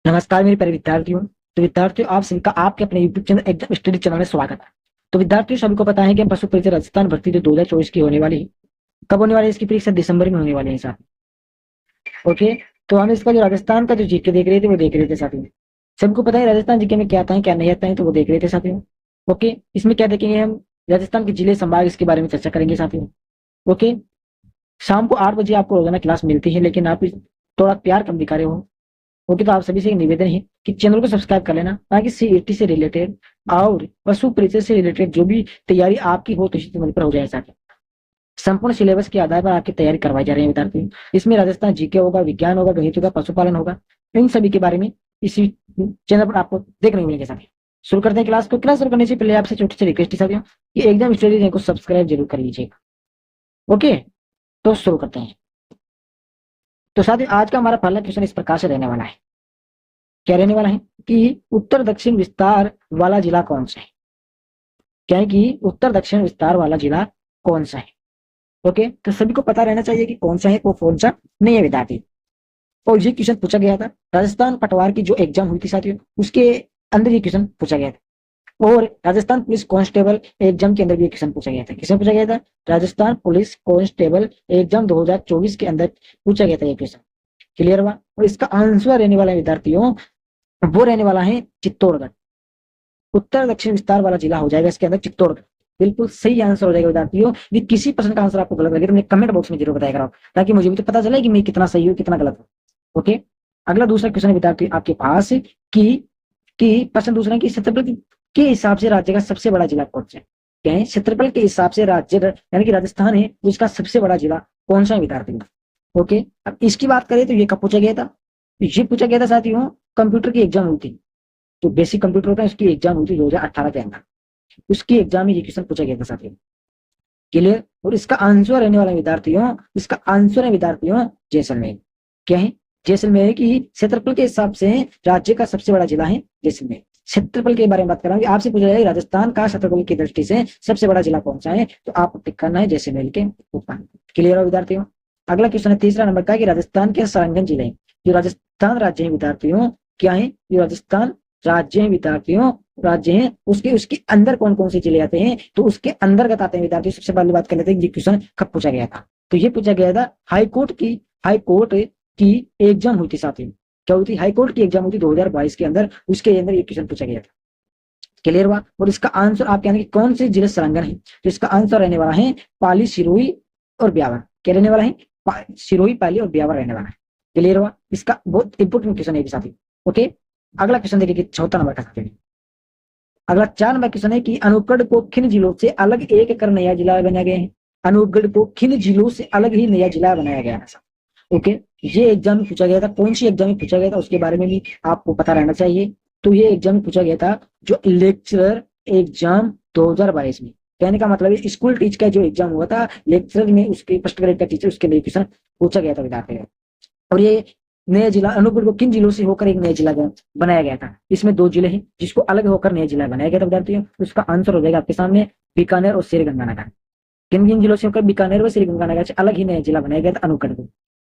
नमस्कार मेरे प्यारे विद्यार्थियों। तो विद्यार्थियों, आप सभी का आपके अपने YouTube channel exam study channel में स्वागत है। तो विद्यार्थियों, सभी को पता है कि हम पशु परीक्षा राजस्थान भर्ती जो 2024 की होने वाली है, कब होने वाली है? इसकी परीक्षा दिसंबर में होने वाली है साथ। ओके। तो हम इसका जो राजस्थान का जो जीके देख रहे थे वो देख रहे थे साथियों। सबको पता है राजस्थान जीके में क्या आता है क्या नहीं आता है, तो वो देख रहे थे साथियों। ओके। इसमें क्या देखेंगे हम? राजस्थान के जिले संभाग इसके बारे में चर्चा करेंगे साथियों। ओके। शाम को 8 बजे आपको रोजाना क्लास मिलती है, लेकिन आप थोड़ा प्यार कम दिखा रहे हो। ओके। तो आप सभी से एक निवेदन है कि चैनल को सब्सक्राइब कर लेना, ताकि सीईटी से रिलेटेड और पशु परीक्षा से रिलेटेड जो भी तैयारी आपकी हो तो इसी चैनल पर हो जाए साथ। संपूर्ण सिलेबस के आधार पर आपकी तैयारी करवाई जा रही है विद्यार्थी। इसमें राजस्थान जीके होगा, विज्ञान होगा, गणित होगा, पशुपालन होगा। इन सभी के बारे में इसी चैनल पर आपको देखने को मिलेगा साथियों। शुरू करते हैं क्लास को। क्लास शुरू करने से पहले आपसे छोटी सी रिक्वेस्ट है साथियों कि एग्जाम स्टडी को सब्सक्राइब जरूर कर लीजिएगा। ओके। तो शुरू करते हैं। तो साथियों, आज का हमारा पहला क्वेश्चन इस प्रकार से रहने वाला है। क्या रहने वाला है कि उत्तर दक्षिण विस्तार वाला जिला कौन सा है? क्या है कि उत्तर दक्षिण विस्तार वाला जिला कौन सा है? ओके। तो सभी को पता रहना चाहिए कि कौन सा है वो कौन सा नहीं है विद्यार्थी। और ये क्वेश्चन पूछा गया था राजस्थान पटवार की जो एग्जाम हुई थी साथियों, उसके अंदर ये क्वेश्चन पूछा गया था। और राजस्थान पुलिस कांस्टेबल एग्जाम के अंदर भी ये क्वेश्चन पूछा गया था। किसमें पूछा गया था? राजस्थान पुलिस कांस्टेबल एग्जाम 2024 के अंदर पूछा गया था ये क्वेश्चन। क्लियर हुआ? और इसका आंसर रहने वाला है विद्यार्थियों, वो रहने वाला है चित्तौड़गढ़। उत्तर दक्षिण विस्तार वाला जिला हो जाएगा इसके अंदर चित्तौड़गढ़। बिल्कुल सही आंसर हो जाएगा विद्यार्थियों। यदि किसी प्रश्न का आंसर आपको गलत लगे तो मुझे कमेंट बॉक्स में जरूर बताया करो, ताकि मुझे भी तो पता चले कि मैं कितना सही हूँ कितना गलत हूँ। ओके। अगला दूसरा क्वेश्चन है विद्यार्थी आपके पास कि प्रश्न दूसरा है कि क्षेत्रफल के हिसाब से राज्य का सबसे बड़ा जिला कौन सा है? क्या है? क्षेत्रफल के हिसाब से राज्य यानी कि राजस्थान है, उसका सबसे बड़ा जिला कौन सा है विद्यार्थी? ओके। अब इसकी बात करें तो ये कब पूछा गया था? ये पूछा गया था साथियों, कंप्यूटर की एग्जाम हुई थी। जो बेसिक कंप्यूटर होता है उसकी एग्जाम हुई थी 2018 के अंदर। उसकी एग्जाम में ये क्वेश्चन पूछा गया था साथियों। क्लियर? और इसका आंसर रहने वाला विद्यार्थियों, इसका आंसर है विद्यार्थियों जैसलमेर। क्या है? जैसलमेर की क्षेत्रफल के हिसाब से राज्य का सबसे बड़ा जिला है जैसलमेर। क्षेत्रफल के बारे में बात करेंगे, आपसे पूछा जाएगा राजस्थान का क्षेत्रफल की दृष्टि से सबसे बड़ा जिला कौन सा है, तो आपको टिक करना है जैसलमेर के ऊपर। क्लियर हो विद्यार्थियों? अगला क्वेश्चन है तीसरा नंबर का कि राजस्थान के संलग्न जिले जो राजस्थान राज्य है विद्यार्थियों, क्या है? जो राजस्थान राज्य है विद्यार्थियों, राज्य है, उसके उसके अंदर कौन कौन से जिले आते हैं, तो उसके अंतर्गत आते हैं विद्यार्थियों। सबसे पहले बात कर लेते हैं ये क्वेश्चन कब पूछा गया था। तो ये पूछा गया था हाईकोर्ट की एग्जाम हुई थी साथियों। क्या हुई थी? हाईकोर्ट की एग्जाम हुई थी 2022 के अंदर, उसके अंदर ये क्वेश्चन पूछा गया था। क्लियर हुआ? और इसका आंसर आप कहने की कौन से जिले संलग्न है, तो इसका आंसर रहने वाला है पाली, सिरोही और ब्यावर। क्या रहने वाला है? सिरोही, पाली और ब्यावर रहने वाला है। क्लियर हुआ? इसका बहुत इंपोर्टेंट क्वेश्चन है साथी। ओके। अगला क्वेश्चन देखिए चौथा नंबर का साथी। अगला 4 नंबर क्वेश्चन है कि अनूपगढ़ को किन जिलों से अलग एक कर नया जिला बनाया गया है? अनूपगढ़ को किन जिलों से अलग ही नया जिला बनाया गया है? ओके। ये एग्जाम में पूछा गया था। कौन सी एग्जाम में पूछा गया था उसके बारे में भी आपको पता रहना चाहिए। तो ये एग्जाम में पूछा गया था जो लेक्चरर एग्जाम 2022 में। कहने का मतलब है स्कूल टीच का जो एग्जाम हुआ था लेक्चरर में, उसके फर्स्ट ग्रेड का टीचर, उसके लिए क्वेश्चन पूछा गया था विद्यार्थी। और ये नया जिला अनूपगढ़ को किन जिलों से होकर एक नया जिला बनाया गया था? इसमें 2 जिले हैं जिसको अलग होकर नया जिला बनाया गया था विद्यार्थियों। उसका आंसर हो जाएगा आपके सामने बीकानेर और श्रीगंगानगर। किन किन जिलों से होकर बीकानेर और श्रीगंगानगर से अलग ही नया जिला बनाया गया था अनूपगढ़ को।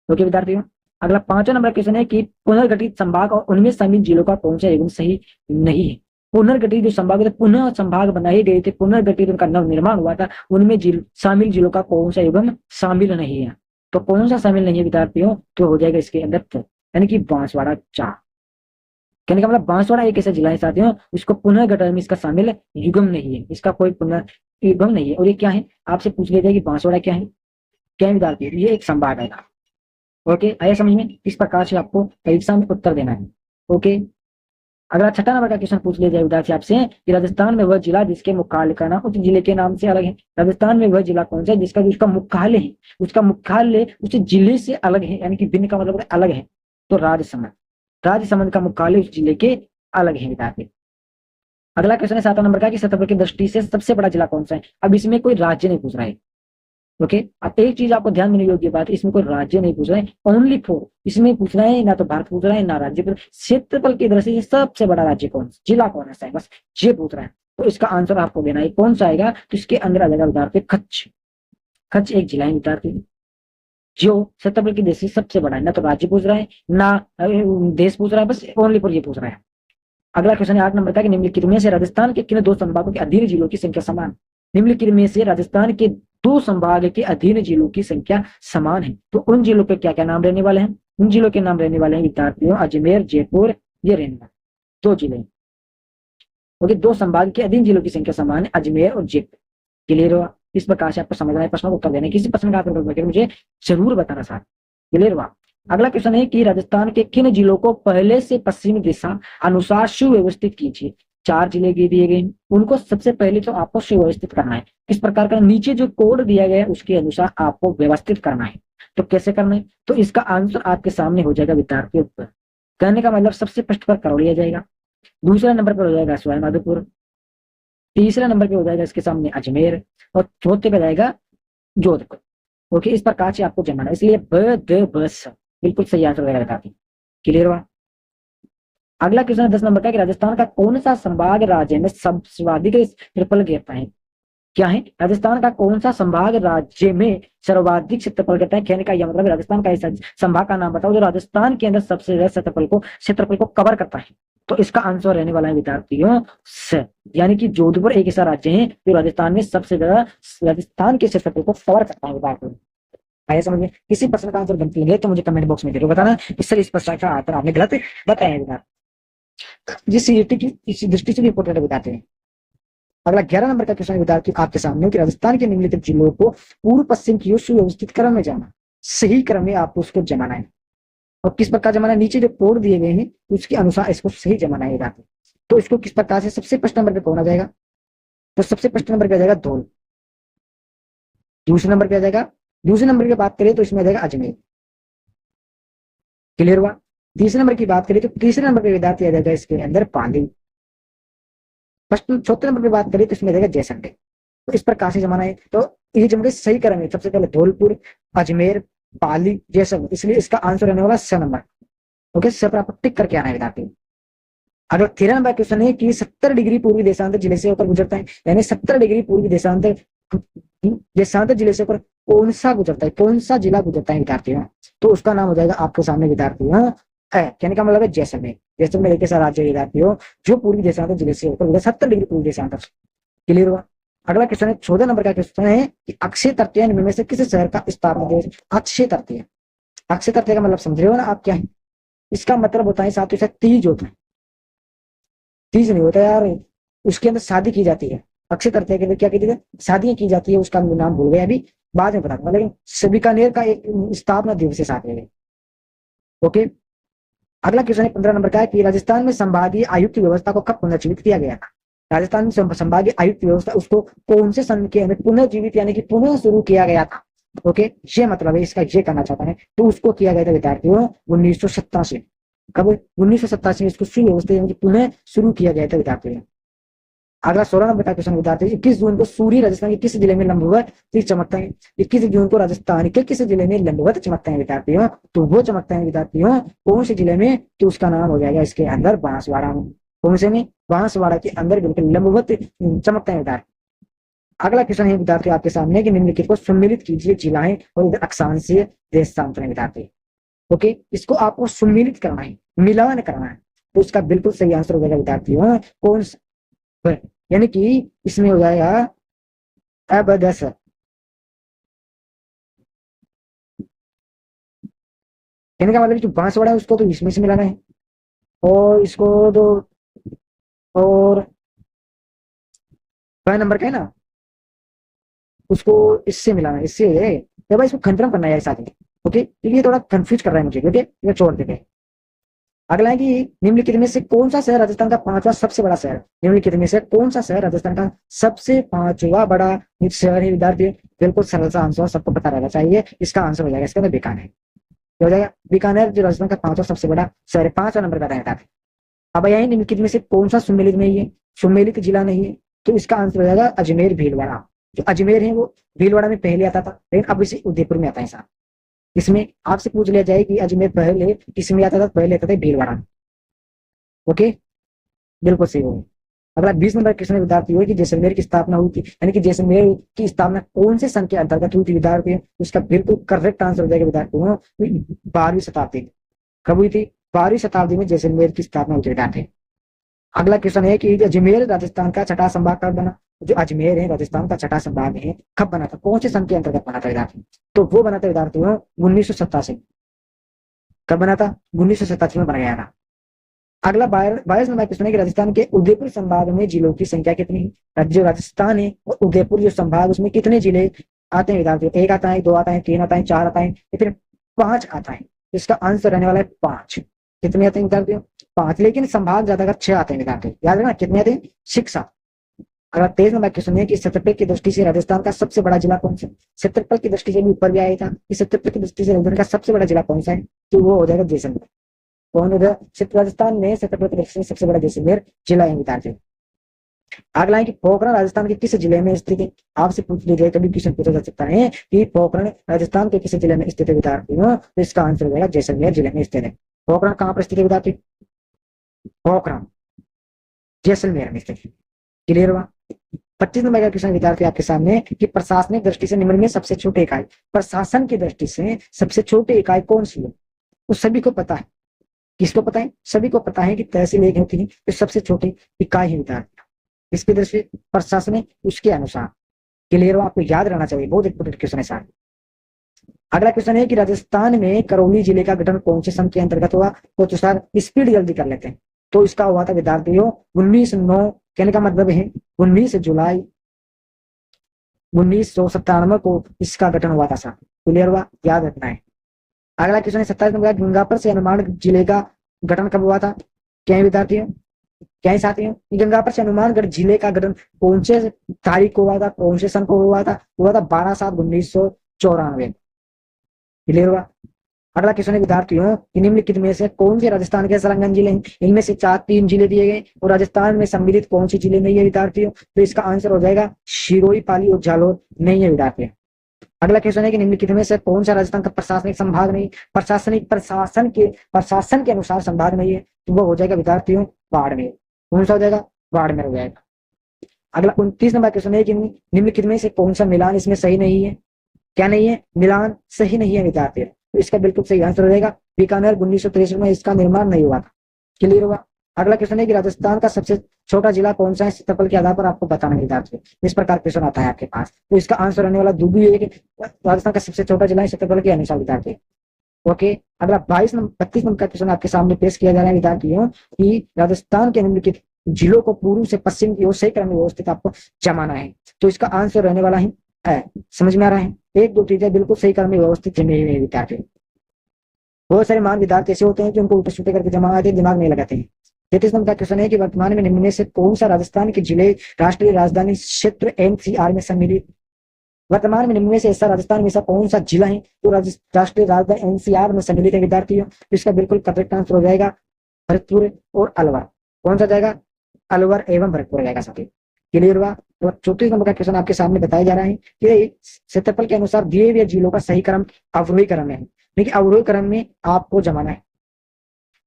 ओके विद्यार्थियों। अगला 5वां नंबर क्वेश्चन है कि पुनर्गठित संभाग और उनमें शामिल जिलों का कौन सा युग्म सही नहीं है? पुनर्गठित जो संभाग थे, पुनः संभाग बनाए गए थे, पुनर्गठित उनका नव निर्माण हुआ था, उनमें शामिल जिलों का कौन सा युग्म शामिल नहीं है? तो कौन सा शामिल नहीं है विद्यार्थियों? तो हो जाएगा इसके अंदर यानी कि बांसवाड़ा 4। कहने का मतलब बांसवाड़ा एक ऐसा जिला है साथियों, उसको पुनर्गठन में इसका शामिल युग्म नहीं है, इसका कोई पुनर्युग्म नहीं है। और ये क्या है? आपसे पूछ लिया जाए कि बांसवाड़ा क्या है? क्या है विद्यार्थी? ये एक संभाग है। ओके, आया समझ में? इस प्रकार से आपको परीक्षा में उत्तर देना है। ओके। अगला 6 नंबर का क्वेश्चन पूछ लिया जाए विद्यार्थी आपसे कि राजस्थान में वह जिला जिसके मुख्यालय का नाम उस जिले के नाम से अलग है। राजस्थान में वह जिला कौन सा है जिसका उसका मुख्यालय है, उसका मुख्यालय उस जिले से अलग है, यानी कि भिन्न का मतलब अलग है। तो राजसमंद, राजसमंद का मुख्यालय उस जिले के अलग है विद्यार्थी। अगला क्वेश्चन है 7 नंबर का कि क्षेत्रफल की दृष्टि से सबसे बड़ा जिला कौन सा है? अब इसमें कोई राज्य नहीं पूछ रहा है। ओके। अब एक चीज आपको ध्यान देने योग्य बात है, इसमें कोई राज्य नहीं पूछ रहा है, ओनली 4 इसमें पूछ रहा है। ना तो भारत पूछ रहा है ना राज्य पूछ, क्षेत्रफल की दृष्टि से सबसे बड़ा राज्य कौन, जिला कौन है, बस ये पूछ रहा है। तो इसका आंसर आपको देना है कौन सा आएगा, तो इसके अंदर आ जाएगा विद्यार्थी कच्छ। कच्छ एक जिला है विद्यार्थी। जो क्षेत्रफल की दृष्टि से सबसे बड़ा है। ना तो राज्य पूछ रहा है, ना देश पूछ रहा है, बस ओनली पर ये पूछ रहा है। अगला क्वेश्चन है 8 नंबर का कि निम्नलिखित में से राजस्थान के किन दो संभागों के अधीन जिलों की संख्या समान है? निम्नलिखित में से राजस्थान के दो संभाग के अधीन जिलों की संख्या समान है, तो उन जिलों के क्या क्या नाम रहने वाले हैं? उन जिलों के नाम रहने वाले हैं विद्यार्थियों अजमेर, जयपुर, ये रहने वाले दो जिले, क्योंकि दो संभाग के अधीन जिलों की संख्या समान है, अजमेर और जयपुर। क्लियर हुआ? इस प्रकार से आपको समझना है, प्रश्नों को उत्तर देने किसी प्रश्न का आंसर मुझे जरूर बताना साथ। क्लियर हुआ? अगला क्वेश्चन है कि राजस्थान के किन जिलों को पहले से पश्चिमी दिशा अनुसार सुव्यवस्थित कीजिए। 4 जिले दिए गए, उनको सबसे पहले तो आपको सुव्यवस्थित करना है। इस प्रकार का नीचे जो कोड दिया गया है उसके अनुसार आपको व्यवस्थित करना है। तो कैसे करना है? तो इसका आंसर आपके सामने हो जाएगा विद्यार्थियों। कहने का मतलब सबसे फर्स्ट पर करौलिया जाएगा, दूसरा नंबर पर हो जाएगा सवाईमाधोपुर, तीसरा नंबर पे हो जाएगा इसके सामने अजमेर, और चौथे पे जाएगा जोधपुर। ओके, इस प्रकार से आपको जमाना, इसलिए बस बिल्कुल सही आंसर वगैरह बताती। क्लियर हुआ? अगला क्वेश्चन 10 नंबर का कि राजस्थान का कौन सा संभाग राज्य में सर्वाधिक क्षेत्रफल घेरता है? क्या है? राजस्थान का कौन सा संभाग राज्य में सर्वाधिक क्षेत्रफल घेरता है? कहने का यह मतलब राजस्थान का ऐसा संभाग का नाम बताओ जो राजस्थान के अंदर सबसे ज्यादा क्षेत्रफल को कवर करता है। तो इसका आंसर रहने वाला है विद्यार्थियों से, यानी कि जोधपुर एक ऐसा राज्य है जो राजस्थान में सबसे ज्यादा राजस्थान के क्षेत्रफल को कवर करता है विद्यार्थियों। आया समझ में? किसी प्रश्न का आंसर गलत लगे तो मुझे कमेंट बॉक्स में जरूर बताना, इससे इस प्रश्न का आंसर आपने गलत बताया। जिस सीईटी की इसी दृष्टि से भी इंपोर्टेंट बताते हैं। अगला 11 नंबर का क्वेश्चन विद्यार्थी आपके सामने कि राजस्थान के निम्नलिखित जिलों को पूर्व पश्चिम की ओर सुव्यवस्थित क्रम में जाना, सही क्रम में आपको उसको जमाना है। और किस प्रकार जमाना है? नीचे जो कोड दिए गए हैं उसके अनुसार इसको सही जमाना है। तो इसको किस प्रकार से सबसे फर्स्ट नंबर पे कौन आ जाएगा? तो सबसे फर्स्ट नंबर पे आ जाएगा धौल, दूसरे नंबर पे आ जाएगा, दूसरे नंबर की बात करें तो इसमें आ जाएगा अजमेर। क्लियर हुआ? तीसरे नंबर की बात करें तो तीसरे नंबर पे विद्यार्थी आ जाएगा इसके अंदर पाली। फर्स्ट चौथे नंबर पे बात करें तो इसमें आ जाएगा जैसलमेर। तो इस प्रकार से जमाना है। तो ये जमके सही करेंगे, सबसे पहले धौलपुर, अजमेर, पाली, जैसलमेर, इसलिए इसका आंसर रहने वाला 6 नंबर। ओके, सब पर आपको टिक करके आना है विद्यार्थी। अगर 13 नंबर क्वेश्चन है कि 70 डिग्री पूर्वी देशांतर जिले से होकर गुजरता है, यानी 70 डिग्री पूर्वी देशांतर जिले से होकर कौन सा गुजरता है, कौन सा जिला गुजरता है विद्यार्थियों? तो उसका नाम हो जाएगा आपके सामने विद्यार्थियों है, कहने का मतलब है जैसलमेर। जैसलमेर एक ऐसा राज्य विद्यार्थियों जो पूर्वी देशांतर जिले से होकर 70 डिग्री पूर्वी देशांतर। क्लियर हुआ? अगला क्वेश्चन है 14 नंबर का क्वेश्चन है कि अक्षय तृतीय में से किस शहर का स्थापना दिवस? अक्षय तृतीय, अक्षय तृतीय का मतलब समझ रहे हो ना आप क्या है? इसका मतलब होता है साथ ही तीज होता है। तीज नहीं होता यार, उसके अंदर शादी की जाती है। अक्षय तृतीया के अंदर क्या कहते हैं? शादियां की जाती है, उसका नाम भूल गया अभी, बाद में बता दूंगा, लेकिन बीकानेर का एक स्थापना दिवस है साथ में। ओके, अगला क्वेश्चन है 15 नंबर का है कि राजस्थान में संभागीय आयुक्त व्यवस्था को कब पुनर्जीवित किया गया था? राजस्थान में संभागीय आयुक्त व्यवस्था उसको कौन से सन के अंदर पुनर्जीवित यानी कि पुनः शुरू किया गया था? ओके, ये मतलब है इसका, ये करना चाहता है। तो उसको किया गया था विद्यार्थियों 1987। कब? 1987 में इसको सुव्यवस्था यानी कि पुनः शुरू किया गया था विद्यार्थियों। अगला 16 नंबर का क्वेश्चन विद्यार्थी 21 जून को सूर्य राजस्थान के किस जिले में लंबवत चमकता है? 21 जून को राजस्थान के किस जिले में लंबवत चमकता है विद्यार्थियों? तो वो चमकता है विद्यार्थियों कौन से जिले में? तो उसका नाम हो जाएगा इसके अंदर बांसवाड़ा में। कौन से में? बांसवाड़ा के अंदर बिल्कुल लंबवत चमकता है विद्यार्थी। अगला क्वेश्चन है विद्यार्थी आपके सामने कि निम्नलिखित को सम्मिलित कीजिए जिलाएं और इधर अक्षांशीय देशांतर विद्यार्थी। ओके, इसको आपको सम्मिलित करना है, मिलान करना है। तो इसका बिल्कुल सही आंसर हो जाएगा विद्यार्थियों कौन सा, यानी कि इसमें हो जाएगा अब 10। कहने का मतलब जो बांसवाड़ा है उसको तो इसमें से मिलाना है, और इसको तो, और 5 नंबर का है ना, उसको इससे मिलाना है, इससे है तो भाई इसको कंफर्म करना है साथ में। ओके, ये थोड़ा कंफ्यूज कर रहा है मुझे। ओके, ये छोड़ देते हैं। अगला है कि निम्नलिखित में से कौन सा शहर राजस्थान का 5वां सबसे बड़ा शहर? निम्नलिखित में से कौन सा शहर राजस्थान का सबसे 5वां बड़ा शहर है विद्यार्थी? बिल्कुल सरल सा आंसर सबको पता रहना चाहिए। इसका आंसर हो जाएगा इसके अंदर बीकानेर। क्या हो जाएगा? बीकानेर जो राजस्थान का 5वां सबसे बड़ा शहर है, 5वां नंबर पर आता है। अब यही निम्नलिखित में से कौन सा सुमेलित नहीं है? सुमेलित जिला नहीं है, तो इसका आंसर हो जाएगा अजमेर भीलवाड़ा। जो अजमेर है वो भीलवाड़ा में पहले आता था, लेकिन अब इसे उदयपुर में आता है साहब। इसमें आपसे पूछ लिया जाए कि अजमेर पहले किसमें आता था? पहले आता था भीलवाड़ा। ओके, बिल्कुल सही होगा। अगला 20 नंबर क्वेश्चन विद्यार्थी हुई कि जैसलमेर की स्थापना हुई थी, यानी कि जैसलमेर की स्थापना कौन से सन के अंतर्गत हुई थी विद्यार्थी? उसका बिल्कुल करेक्ट आंसर हो जाएगा विद्यार्थी 12वीं शताब्दी। कब हुई थी? 12वीं शताब्दी में जैसलमेर की स्थापना हुई थी विद्यार्थी। अगला क्वेश्चन है कि अजमेर राजस्थान का छठा संभाग कब बना? जो अजमेर है राजस्थान का छठा संभाग है, कब बना था? कौन से सन के अंतर्गत बना था विद्यार्थी? तो वो बना था विद्यार्थियों 1987। कब बना था? 1987 में बना गया था। अगला 22 नंबर क्वेश्चन है कि राजस्थान के उदयपुर संभाग में जिलों की संख्या कितनी है? जो राजस्थान है और उदयपुर जो संभाग, उसमें कितने जिले आते हैं विद्यार्थियों? 1 आता है, 2 आता है, 3 आता है, 4 आता है या फिर 5 आता है? इसका आंसर रहने वाला है 5। कितने आते हैं विद्यार्थियों? 5। लेकिन संभाग ज्यादा 6 आते हैं विद्यार्थियों, याद रखना कितने आते हैं? 6 आते। अगला 23 नंबर क्वेश्चन है कि क्षेत्रफल की दृष्टि से राजस्थान का सबसे बड़ा जिला कौन सा? क्षेत्रफल की दृष्टि से भी ऊपर भी आया था कि क्षेत्रफल की दृष्टि से राजस्थान का सबसे बड़ा जिला कौन सा है? तो वो हो जाएगा जैसलमेर। कौन हो गया? राजस्थान में क्षेत्रफल की दृष्टि से सबसे बड़ा जैसलमेर जिला है विद्यार्थी। अगला है कि पोखरण राजस्थान के किस जिले में स्थित है? आपसे पूछ लीजिए, कभी क्वेश्चन पूछा जा सकता है कि पोखरण राजस्थान के किस जिले में स्थित है विद्यार्थियों? तो इसका आंसर हो जाएगा जैसलमेर जिले में स्थित है। पोखरण कहाँ पर स्थित है विद्यार्थी? पोखरण जैसलमेर में स्थित है। क्लियर हुआ? 25 नंबर का क्वेश्चन विद्यार्थी आपके सामने कि प्रशासनिक दृष्टि से निम्न में सबसे छोटे इकाई, प्रशासन की दृष्टि से सबसे छोटी इकाई कौन सी है? तो सभी को पता है। किसको पता है? सभी को पता है कि तहसील एक होती है, तो सबसे छोटी इकाई है विद्यार्थी। इसकी दृष्टि प्रशासनिक उसके अनुसार। क्लियर हो? आपको याद रहना चाहिए, बहुत इंपोर्टेंट क्वेश्चन है सर। अगला क्वेश्चन है कि राजस्थान में करौली जिले का गठन कौन से सन के अंतर्गत हुआ? तो सर स्पीड जल्दी कर लेते हैं। तो इसका हुआ था विद्यार्थियों 1909, कहने का मतलब है 19 जुलाई 1997 को इसका गठन हुआ था सर। क्लियर हुआ? याद रखना है। अगला क्वेश्चन है 27 नंबर, गंगापुर से हनुमानगढ़ जिले का गठन कब हुआ था? क्या है विद्यार्थियों? क्या है साथियों? गंगापुर से हनुमानगढ़ जिले का गठन कौन से तारीख को हुआ था? कौन से सन को हुआ था? हुआ था 12/7/1994। क्लियर हुआ? अगला क्वेश्चन है विद्यार्थियों कि निम्नलिखित में से कौन से राजस्थान के संलग्न जिले हैं? इनमें से 3 जिले दिए गए और राजस्थान में सम्मिलित कौन सी जिले नहीं है विद्यार्थियों? तो इसका आंसर हो जाएगा सिरोही, पाली और जालौर नहीं है विद्यार्थियों। अगला क्वेश्चन है कि निम्नलिखित में से कौन सा राजस्थान का प्रशासनिक संभाग नहीं? प्रशासन के अनुसार संभाग नहीं है, तो वो हो जाएगा विद्यार्थियों बाड़मेर। कौन सा हो जाएगा? बाड़मेर हो जाएगा। अगला 29 नंबर क्वेश्चन है कि निम्नलिखित में से कौन सा मिलान इसमें सही नहीं है? क्या नहीं है? मिलान सही नहीं है विद्यार्थी। तो इसका बिल्कुल सही आंसर हो जाएगा बीकानेर 1963 में इसका निर्माण नहीं हुआ था। क्लियर हुआ? अगला क्वेश्चन है कि राजस्थान का सबसे छोटा जिला कौन सा है? क्षेत्रफल के आधार पर आपको बताना विद्यार्थी। इस प्रकार क्वेश्चन आता है आपके पास, तो इसका आंसर रहने वाला दूबी है कि राजस्थान का सबसे छोटा जिला है क्षेत्रफल के अनुसार विद्यार्थी। ओके, अगला 32 नंबर का क्वेश्चन आपके सामने पेश किया जा रहा है विद्यार्थियों कि राजस्थान के निम्नलिखित जिलों को पूर्व से पश्चिम की ओर सही क्रम में व्यवस्थित आपको जमाना है। तो इसका आंसर रहने वाला है समझ में आ रहा है? 1 2 चीजें बिल्कुल सही क्रम में व्यवस्थित जमे हुए विद्यार्थी। बहुत सारे मान विद्यार्थी ऐसे होते हैं कि उनको उल्टे सुल्टे करके जमा आते हैं, दिमाग नहीं लगाते हैं। 33 नंबर का क्वेश्चन है कि वर्तमान में निम्न में से कौन सा राजस्थान के जिले राष्ट्रीय राजधानी क्षेत्र एनसीआर में सम्मिलित? वर्तमान में निम्न में से ऐसा राजस्थान में ऐसा कौन सा जिला है जो राष्ट्रीय राजधानी एनसीआर में सम्मिलित है विद्यार्थियों? तो इसका बिल्कुल करेक्ट आंसर हो जाएगा भरतपुर और अलवर। कौन सा जाएगा? अलवर एवं भरतपुर जाएगा साथी। क्लियर हुआ? तो 34 नंबर का क्वेश्चन आपके सामने बताया जा रहा है कि क्षेत्रफल के अनुसार दिए हुए जिलों का सही क्रम अवरोही क्रम है, लेकिन अवरोही क्रम में आपको जमाना है।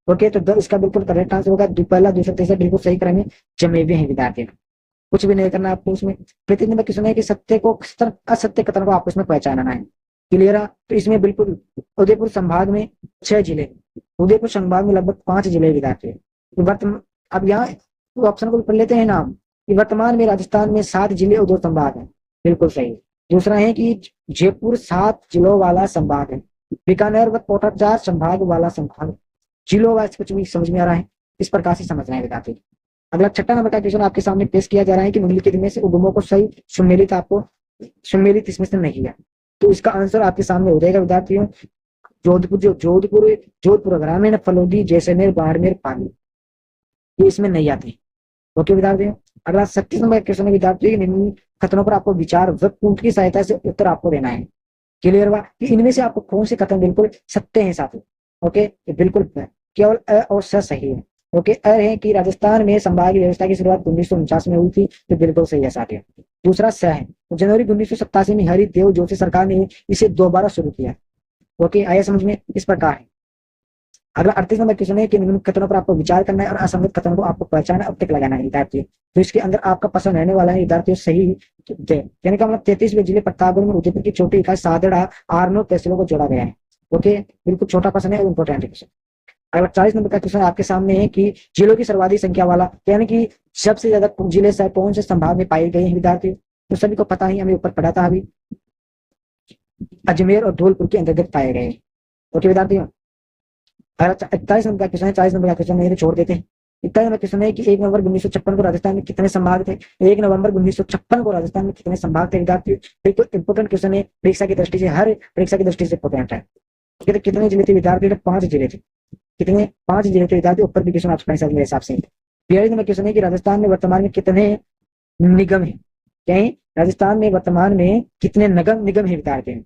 ओके, तो इसका बिल्कुल करेक्ट आंसर होगा पहला, दूसरा, तीसरा बिल्कुल सही क्रम में जमे हुए हैं विद्यार्थी। कुछ भी नहीं करना आपको उसमें। प्रति नंबर क्वेश्चन है कि सत्य को असत्य कथन को आपको इसमें पहचानना है। क्लियर है? तो इसमें बिल्कुल उदयपुर संभाग में 6 जिले, उदयपुर संभाग में लगभग 5 जिले विद्यार्थी। अब यहाँ ऑप्शन को पढ़ लेते हैं ना कि वर्तमान में राजस्थान में 7 जिले और 2 संभाग है। बिल्कुल सही। दूसरा है कि जयपुर 7 जिलों वाला संभाग है। बीकानेर व कोटा 4 संभाग वाला संभाग। जिलों वाइज कुछ भी समझ में आ रहा है? इस प्रकार से समझना है विद्यार्थी। अगला 6 नंबर का क्वेश्चन आपके सामने पेश किया जा रहा है कि निम्नलिखित में से उद्गमों को सही सुमेलित इसमें से नहीं है। तो इसका आंसर आपके सामने हो जाएगा विद्यार्थियों जोधपुर ग्रामीण, फलोदी, जैसलमेर, बाड़मेर, पाली, ये इसमें नहीं आती। ओके विद्यार्थियों। अगला 37 नंबर क्वेश्चन है विद्यार्थियों निम्न कथनों पर आपको विचार व पूंछ की सहायता से उत्तर आपको देना है। क्लियर हुआ? कि इनमें से आपको कौन से कथन बिल्कुल सत्य हैं साथी? ओके, ये बिल्कुल केवल अ और स सही है। ओके, अ है कि राजस्थान में संभागीय व्यवस्था की शुरुआत 1949 में हुई थी, तो बिल्कुल सही है साथी। दूसरा स है, जनवरी 1987 में हरिदेव जोशी सरकार ने इसे दोबारा शुरू किया। ओके, आया समझ में? इस प्रकार है। अगला 38 नंबर क्वेश्चन है कि निम्न कथनों पर आपको विचार करना है और असंगत कथनों को आपको पहचाना और टिक लगाना है विद्यार्थियों। तो इसके अंदर आपका पसंद रहने वाला है विद्यार्थियों सही यानी कि मतलब 33वें जिले प्रतापगढ़ में उदयपुर की छोटी इकाई सादड़ा आरनो तहसीलों को जोड़ा गया है। ओके, बिल्कुल छोटा क्वेश्चन है और इंपॉर्टेंट क्वेश्चन। अगला 40 नंबर का क्वेश्चन आपके सामने है कि जिलों की सर्वाधिक संख्या वाला यानी कि सबसे ज्यादा जिले कौन से संभाग में पाए गए हैं विद्यार्थियों। तो सभी को पता ही, हमें ऊपर पढ़ा था अभी, अजमेर और धौलपुर के अंतर्गत पाए गए। ओके विद्यार्थियों, 41 नंबर का क्वेश्चन है, 40 नंबर का क्वेश्चन नहीं छोड़ देते। 41 नंबर क्वेश्चन है कि 1 नवंबर 1956 को राजस्थान में कितने संभाग थे। 1 नवंबर 1956 को राजस्थान में कितने संभाग थे विद्यार्थियों। बिल्कुल इंपोर्टेंट क्वेश्चन है, परीक्षा की दृष्टि से, हर परीक्षा की दृष्टि से इंपोर्टेंट है। तो कितने जिले थे विद्यार्थियों। 5 जिले थे। कितने, 5 जिले थे विद्यार्थियों। ऊपर भी क्वेश्चन आपके मेरे हिसाब से। 42 नंबर क्वेश्चन है कि राजस्थान में वर्तमान में कितने निगम है। कहीं राजस्थान में वर्तमान में कितने निगम है विद्यार्थियों।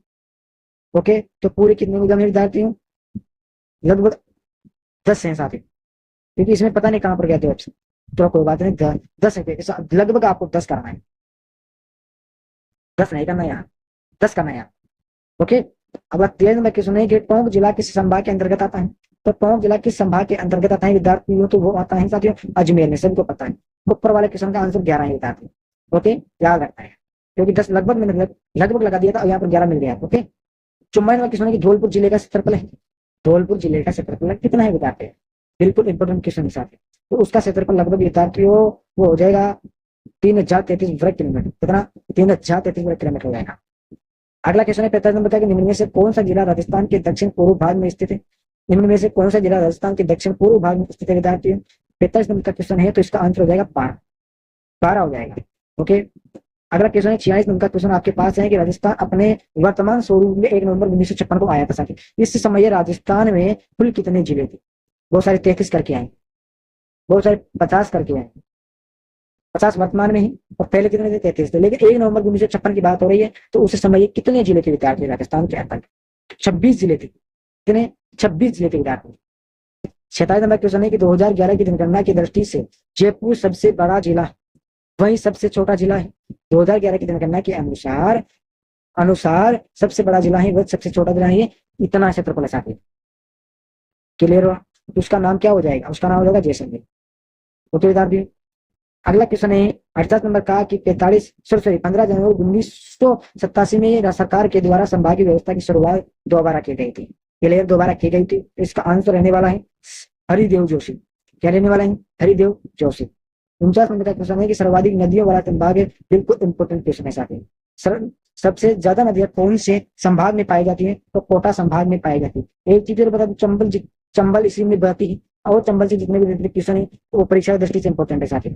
ओके, तो पूरे कितने निगम है विद्यार्थियों। लगभग 10 हैं साथी, क्योंकि इसमें पता नहीं कहां पर गया थे ऑप्शन, तो कोई बात नहीं, 10 है, लगभग आपको 10 करना है, 10 नहीं करना यहाँ, 10 करना है यहाँ। ओके, अब 13 नंबर क्वेश्चन है कि टोंक जिला किस संभाग के अंतर्गत आता है। तो टोंक जिला किस संभाग के अंतर्गत आता है विद्यार्थियों। तो वो आता है साथियों अजमेर में, सबको पता है। ऊपर वाले क्वेश्चन का आंसर 11 है विद्यार्थियों। ओके, याद रखना है, क्योंकि 10 लगभग मैंने लगभग लगा दिया था और यहाँ पर 11 मिल गया। ओके, 54 नंबर क्वेश्चन है कि धौलपुर जिले का क्षेत्रफल है। धौलपुर जिले का क्षेत्रफल कितना है विद्यार्थी। बिल्कुल इंपोर्टेंट क्वेश्चन है साथियों। तो उसका क्षेत्रफल लगभग विद्यार्थियों वो हो जाएगा 3033 वर्ग किलोमीटर। कितना, 3033 वर्ग किलोमीटर हो जाएगा। अगला क्वेश्चन है 45 नंबर का कि निम्न में से कौन सा जिला राजस्थान के दक्षिण पूर्व भाग में स्थित है। निम्न में से कौन सा जिला राजस्थान के दक्षिण पूर्व भाग में स्थित है विद्यार्थियों। 45 नंबर का क्वेश्चन है, तो इसका आंसर हो जाएगा 12 हो जाएगा। ओके, अगला क्वेश्चन है 46 नंबर का क्वेश्चन आपके पास है कि राजस्थान अपने वर्तमान स्वरूप में 1 नवंबर 1956 को आया था साथी। इस समय राजस्थान में कुल कितने जिले थे। बहुत सारे 33 करके आए, बहुत सारे 50 करके आए, 50 वर्तमान में ही, और पहले कितने थे 33 थे। लेकिन 1 नवंबर 1956 की बात हो रही है, तो उस समय कितने जिले थे विद्यार्थी राजस्थान के अंदर। 26 जिले थे। कितने, 26 जिले थे विद्यार्थी। 47 नंबर क्वेश्चन है कि 2011 की जनगणना की दृष्टि से जयपुर सबसे बड़ा जिला वही सबसे छोटा जिला है। 2011 की जनगणना के अनुसार सबसे बड़ा जिला है वह सबसे छोटा जिला है, इतना क्षेत्रफल है। क्लियर हुआ। तो उसका नाम क्या हो जाएगा, उसका नाम हो जाएगा जैसलमेर। ओके विद्यार्थी, अगला क्वेश्चन है 48 नंबर का कि 15 जनवरी 1987 में सरकार के द्वारा संभागीय व्यवस्था की शुरुआत दोबारा की गई थी। क्लियर, दोबारा की गई थी। इसका आंसर रहने वाला है हरिदेव जोशी। क्या रहने वाला है, हरिदेव जोशी। 49 नंबर का क्वेश्चन है कि सर्वाधिक नदियों वाला संभाग है। बिल्कुल इंपोर्टेंट क्वेश्चन है साथी। सबसे ज्यादा नदियां कौन से संभाग में पाई जाती है। तो कोटा संभाग में पाई जाती है। एक चीज बता दूं, चंबल इसी में बहती है, और चंबल से जितने भी क्वेश्चन है वो परीक्षा की दृष्टि से इंपॉर्टेंट है साथी।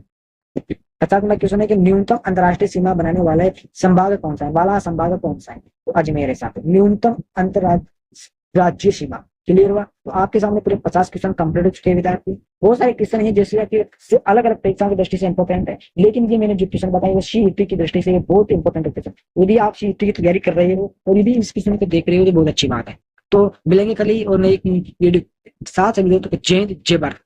50 नंबर क्वेश्चन है कि न्यूनतम अंतरराष्ट्रीय सीमा बनाने वाला संभाग कौन सा है, वाला संभाग कौन सा है। तो अजमेर है साथी, न्यूनतम अंतरराज्यीय सीमा। क्लियर हुआ। तो आपके सामने पूरे 50 क्वेश्चन कंप्लीट हो चुके हैं विद्यार्थी। बहुत सारे क्वेश्चन है जैसे कि अलग अलग परीक्षा की दृष्टि से इंपॉर्टेंट है, लेकिन ये मैंने जो क्वेश्चन बताया वो सीईटी की दृष्टि से बहुत इंपॉर्टेंट क्वेश्चन। यदि आप सीईटी की तैयारी कर रहे हो और यदि इस क्वेश्चन को देख रहे हो तो बहुत अच्छी बात है। तो मिलेंगे कल ही और नई वीडियो साथ। जय हिंद जय भारत।